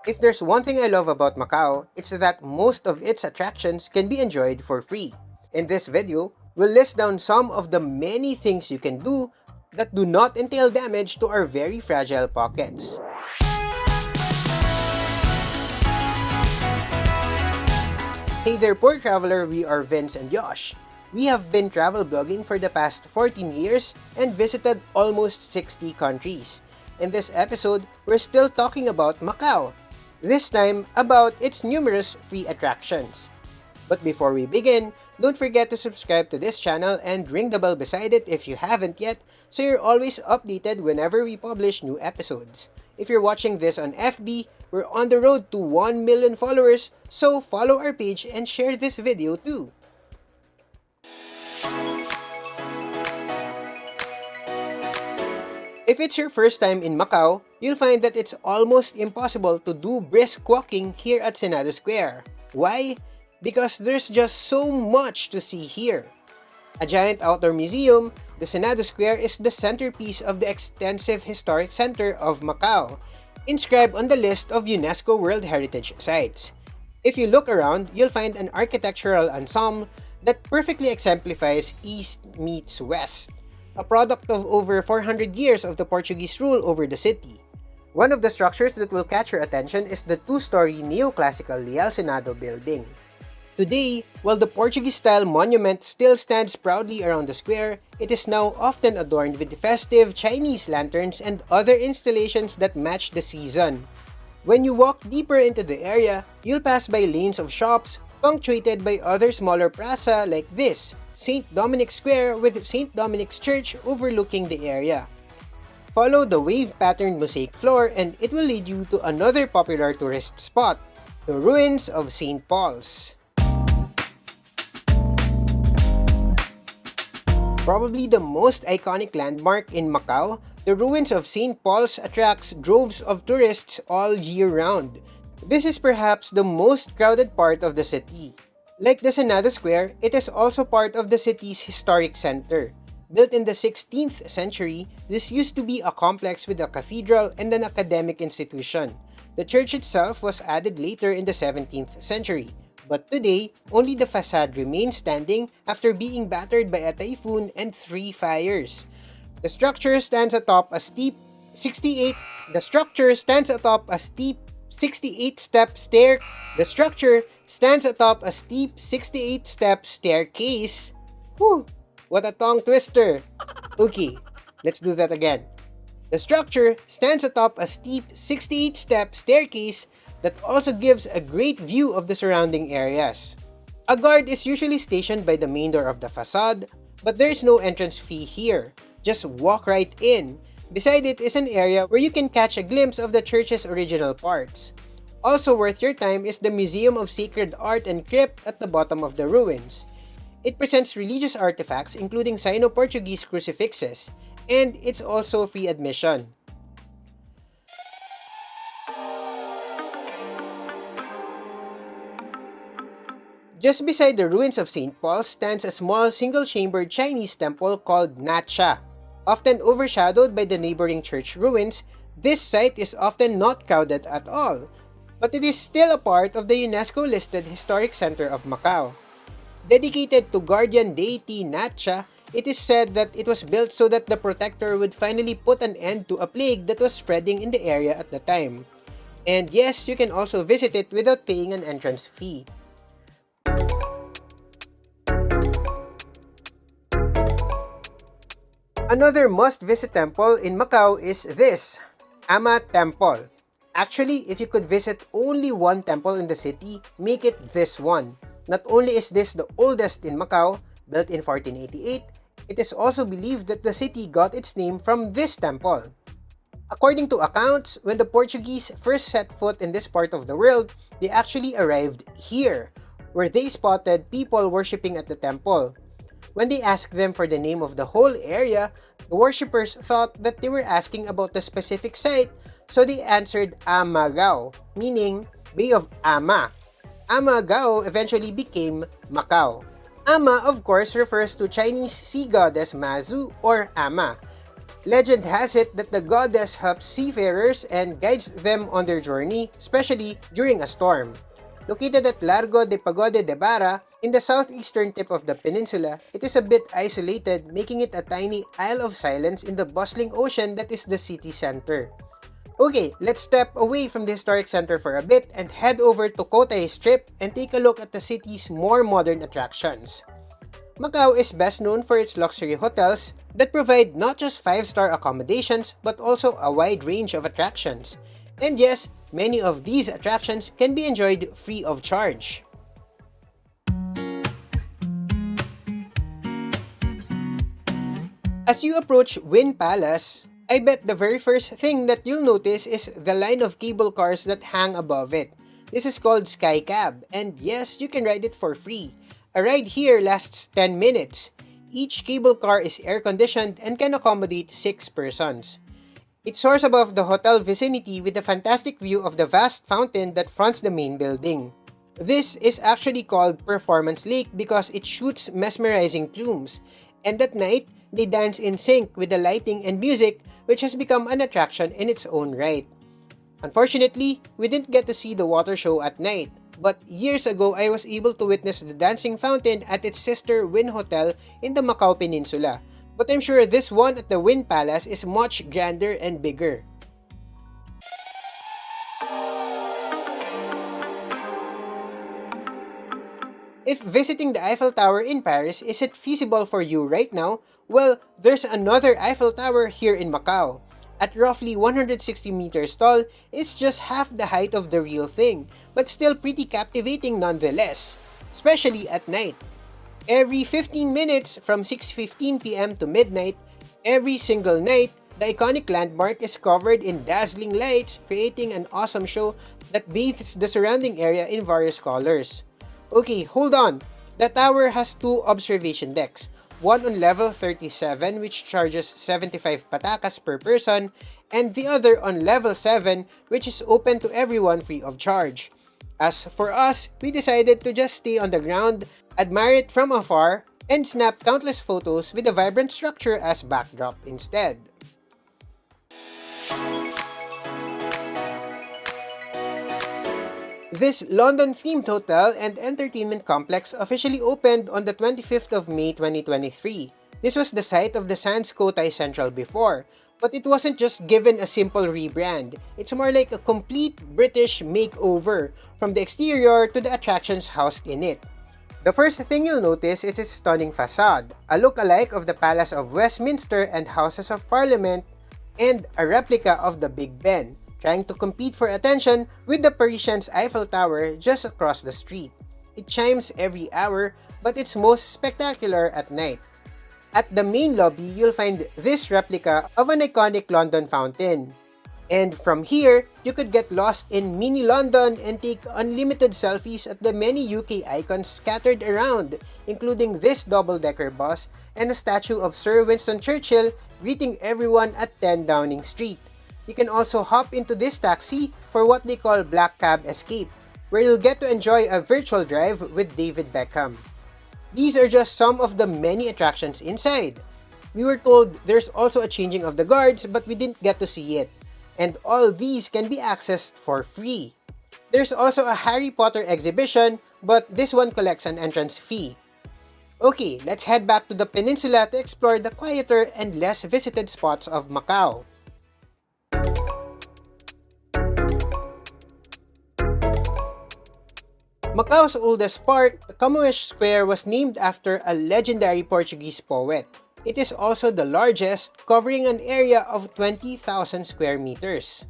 If there's one thing I love about Macau, it's that most of its attractions can be enjoyed for free. In this video, we'll list down some of the many things you can do that do not entail damage to our very fragile pockets. Hey there poor traveler, we are Vince and Josh. We have been travel blogging for the past 14 years and visited almost 60 countries. In this episode, we're still talking about Macau. This time, about its numerous free attractions. But before we begin, don't forget to subscribe to this channel and ring the bell beside it if you haven't yet, so you're always updated whenever we publish new episodes. If you're watching this on FB, we're on the road to 1 million followers, so follow our page and share this video too. If it's your first time in Macau, you'll find that it's almost impossible to do brisk walking here at Senado Square. Why? Because there's just so much to see here. A giant outdoor museum, the Senado Square is the centerpiece of the extensive historic center of Macau, inscribed on the list of UNESCO World Heritage Sites. If you look around, you'll find an architectural ensemble that perfectly exemplifies East meets West, a product of over 400 years of the Portuguese rule over the city. One of the structures that will catch your attention is the two-story neoclassical Leal Senado building. Today, while the Portuguese-style monument still stands proudly around the square, it is now often adorned with festive Chinese lanterns and other installations that match the season. When you walk deeper into the area, you'll pass by lanes of shops, punctuated by other smaller plaza like this, St. Dominic's Square with St. Dominic's Church overlooking the area. Follow the wave-patterned mosaic floor and it will lead you to another popular tourist spot, the ruins of St. Paul's. Probably the most iconic landmark in Macau, the ruins of St. Paul's attracts droves of tourists all year round. This is perhaps the most crowded part of the city. Like the Senado Square, it is also part of the city's historic center. Built in the 16th century, this used to be a complex with a cathedral and an academic institution. The church itself was added later in the 17th century, but today, only the facade remains standing after being battered by a typhoon and 3 fires. The structure stands atop a steep 68-step staircase. Whew, what a tongue twister. Okay, let's do that again. The structure stands atop a steep 68-step staircase that also gives a great view of the surrounding areas. A guard is usually stationed by the main door of the facade, but there is no entrance fee here. Just walk right in. Beside it is an area where you can catch a glimpse of the church's original parts. Also worth your time is the Museum of Sacred Art and Crypt at the bottom of the ruins. It presents religious artifacts including Sino-Portuguese crucifixes, and it's also free admission. Just beside the ruins of St. Paul's stands a small single-chambered Chinese temple called Tcha. Often overshadowed by the neighboring church ruins, this site is often not crowded at all, but it is still a part of the UNESCO-listed Historic Center of Macau. Dedicated to guardian deity Tcha, it is said that it was built so that the protector would finally put an end to a plague that was spreading in the area at the time. And yes, you can also visit it without paying an entrance fee. Another must-visit temple in Macau is this, Ama Temple. Actually, if you could visit only one temple in the city, make it this one. Not only is this the oldest in Macau, built in 1488, it is also believed that the city got its name from this temple. According to accounts, when the Portuguese first set foot in this part of the world, they actually arrived here, where they spotted people worshipping at the temple. When they asked them for the name of the whole area, the worshippers thought that they were asking about the specific site, so they answered Amagao, meaning Bay of Ama. Amagao eventually became Macau. Ama, of course, refers to Chinese sea goddess Mazu or Ama. Legend has it that the goddess helps seafarers and guides them on their journey, especially during a storm. Located at Largo de Pagode de Bara, in the southeastern tip of the peninsula, it is a bit isolated, making it a tiny isle of silence in the bustling ocean that is the city center. Okay, let's step away from the historic center for a bit and head over to Cotai Strip and take a look at the city's more modern attractions. Macau is best known for its luxury hotels that provide not just 5-star accommodations but also a wide range of attractions. And yes, many of these attractions can be enjoyed free of charge. As you approach Wynn Palace, I bet the very first thing that you'll notice is the line of cable cars that hang above it. This is called SkyCab, and yes, you can ride it for free. A ride here lasts 10 minutes. Each cable car is air-conditioned and can accommodate 6 persons. It soars above the hotel vicinity with a fantastic view of the vast fountain that fronts the main building. This is actually called Performance Lake because it shoots mesmerizing plumes, and at night, they dance in sync with the lighting and music, which has become an attraction in its own right. Unfortunately, we didn't get to see the water show at night, but years ago I was able to witness the dancing fountain at its sister Wynn Hotel in the Macau Peninsula. But I'm sure this one at the Wynn Palace is much grander and bigger. If visiting the Eiffel Tower in Paris isn't feasible for you right now, well, there's another Eiffel Tower here in Macau. At roughly 160 meters tall, it's just half the height of the real thing, but still pretty captivating nonetheless, especially at night. Every 15 minutes from 6:15 p.m. to midnight, every single night, the iconic landmark is covered in dazzling lights, creating an awesome show that bathes the surrounding area in various colors. Okay, hold on. The tower has 2 observation decks. One on level 37 which charges 75 patakas per person, and the other on level 7 which is open to everyone free of charge. As for us, we decided to just stay on the ground, admire it from afar, and snap countless photos with the vibrant structure as backdrop instead. This London-themed hotel and entertainment complex officially opened on the 25th of May 2023. This was the site of the Sands Cotai Central before, but it wasn't just given a simple rebrand. It's more like a complete British makeover, from the exterior to the attractions housed in it. The first thing you'll notice is its stunning facade, a look-alike of the Palace of Westminster and Houses of Parliament, and a replica of the Big Ben, trying to compete for attention with the Parisian's Eiffel Tower just across the street. It chimes every hour, but it's most spectacular at night. At the main lobby, you'll find this replica of an iconic London fountain. And from here, you could get lost in mini London and take unlimited selfies at the many UK icons scattered around, including this double-decker bus and a statue of Sir Winston Churchill greeting everyone at 10 Downing Street. You can also hop into this taxi for what they call Black Cab Escape, where you'll get to enjoy a virtual drive with David Beckham. These are just some of the many attractions inside. We were told there's also a changing of the guards, but we didn't get to see it. And all these can be accessed for free. There's also a Harry Potter exhibition, but this one collects an entrance fee. Okay, let's head back to the peninsula to explore the quieter and less visited spots of Macau. Macau's oldest part, the Camoes Square, was named after a legendary Portuguese poet. It is also the largest, covering an area of 20,000 square meters.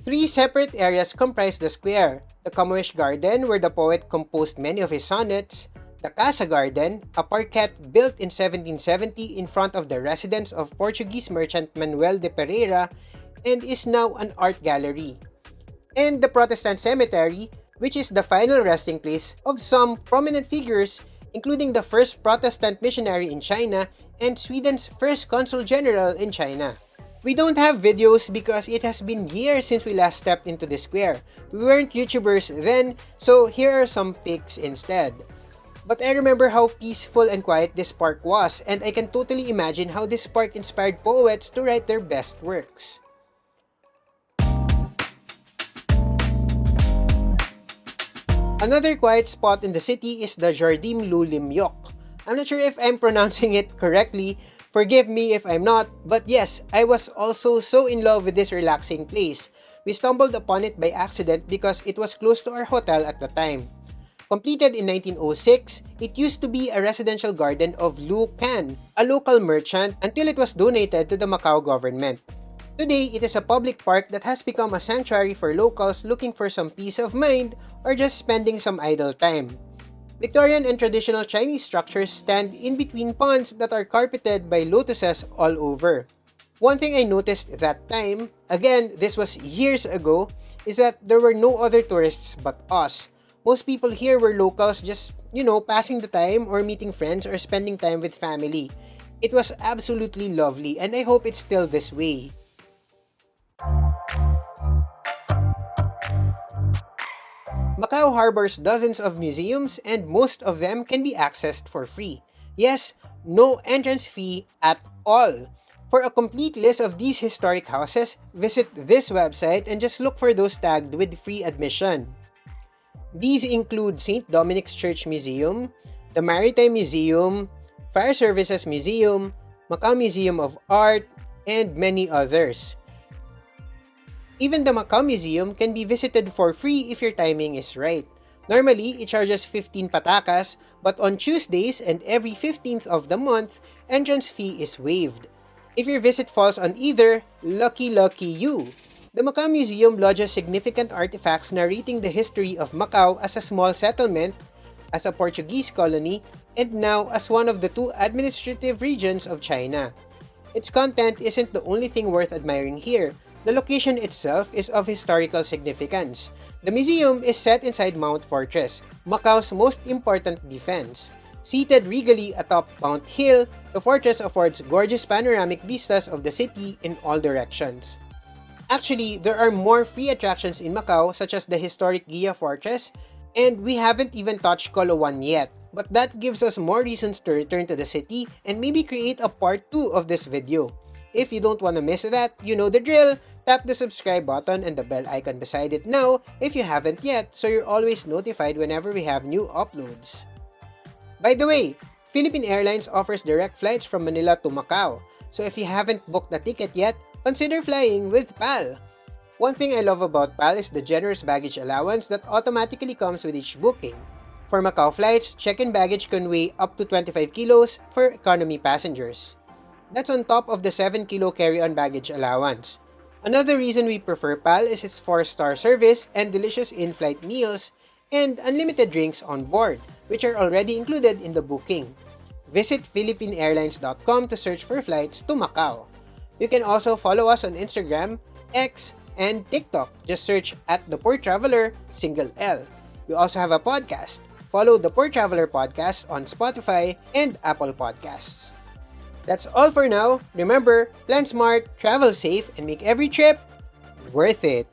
3 separate areas comprise the square: the Camoes Garden, where the poet composed many of his sonnets; the Casa Garden, a parquet built in 1770 in front of the residence of Portuguese merchant Manuel de Pereira and is now an art gallery; and the Protestant Cemetery, which is the final resting place of some prominent figures, including the first Protestant missionary in China and Sweden's first consul general in China. We don't have videos because it has been years since we last stepped into the square. We weren't YouTubers then, so here are some pics instead. But I remember how peaceful and quiet this park was, and I can totally imagine how this park inspired poets to write their best works. Another quiet spot in the city is the Jardim Lul Liim. I'm not sure if I'm pronouncing it correctly, forgive me if I'm not, but yes, I was also so in love with this relaxing place. We stumbled upon it by accident because it was close to our hotel at the time. Completed in 1906, it used to be a residential garden of Lu Can, a local merchant, until it was donated to the Macau government. Today, it is a public park that has become a sanctuary for locals looking for some peace of mind or just spending some idle time. Victorian and traditional Chinese structures stand in between ponds that are carpeted by lotuses all over. One thing I noticed that time, again, this was years ago, is that there were no other tourists but us. Most people here were locals just, passing the time or meeting friends or spending time with family. It was absolutely lovely and I hope it's still this way. Macau harbors dozens of museums and most of them can be accessed for free. Yes, no entrance fee at all. For a complete list of these historic houses, visit this website and just look for those tagged with free admission. These include St. Dominic's Church Museum, the Maritime Museum, Fire Services Museum, Macau Museum of Art, and many others. Even the Macau Museum can be visited for free if your timing is right. Normally, it charges 15 patakas, but on Tuesdays and every 15th of the month, entrance fee is waived. If your visit falls on either, lucky you! The Macau Museum lodges significant artifacts narrating the history of Macau as a small settlement, as a Portuguese colony, and now as one of the two administrative regions of China. Its content isn't the only thing worth admiring here. The location itself is of historical significance. The museum is set inside Mount Fortress, Macau's most important defense. Seated regally atop Mount Hill, the fortress affords gorgeous panoramic vistas of the city in all directions. Actually, there are more free attractions in Macau such as the historic Gia Fortress, and we haven't even touched Colo 1 yet. But that gives us more reasons to return to the city and maybe create a part 2 of this video. If you don't want to miss that, you know the drill. Tap the subscribe button and the bell icon beside it now if you haven't yet, so you're always notified whenever we have new uploads. By the way, Philippine Airlines offers direct flights from Manila to Macau, so if you haven't booked the ticket yet, consider flying with PAL. One thing I love about PAL is the generous baggage allowance that automatically comes with each booking. For Macau flights, check-in baggage can weigh up to 25 kilos for economy passengers. That's on top of the 7 kilo carry-on baggage allowance. Another reason we prefer PAL is its 4-star service and delicious in-flight meals and unlimited drinks on board, which are already included in the booking. Visit philippineairlines.com to search for flights to Macau. You can also follow us on Instagram, X, and TikTok. Just search at The Poor Traveler, single L. We also have a podcast. Follow The Poor Traveler Podcast on Spotify and Apple Podcasts. That's all for now. Remember, plan smart, travel safe, and make every trip worth it.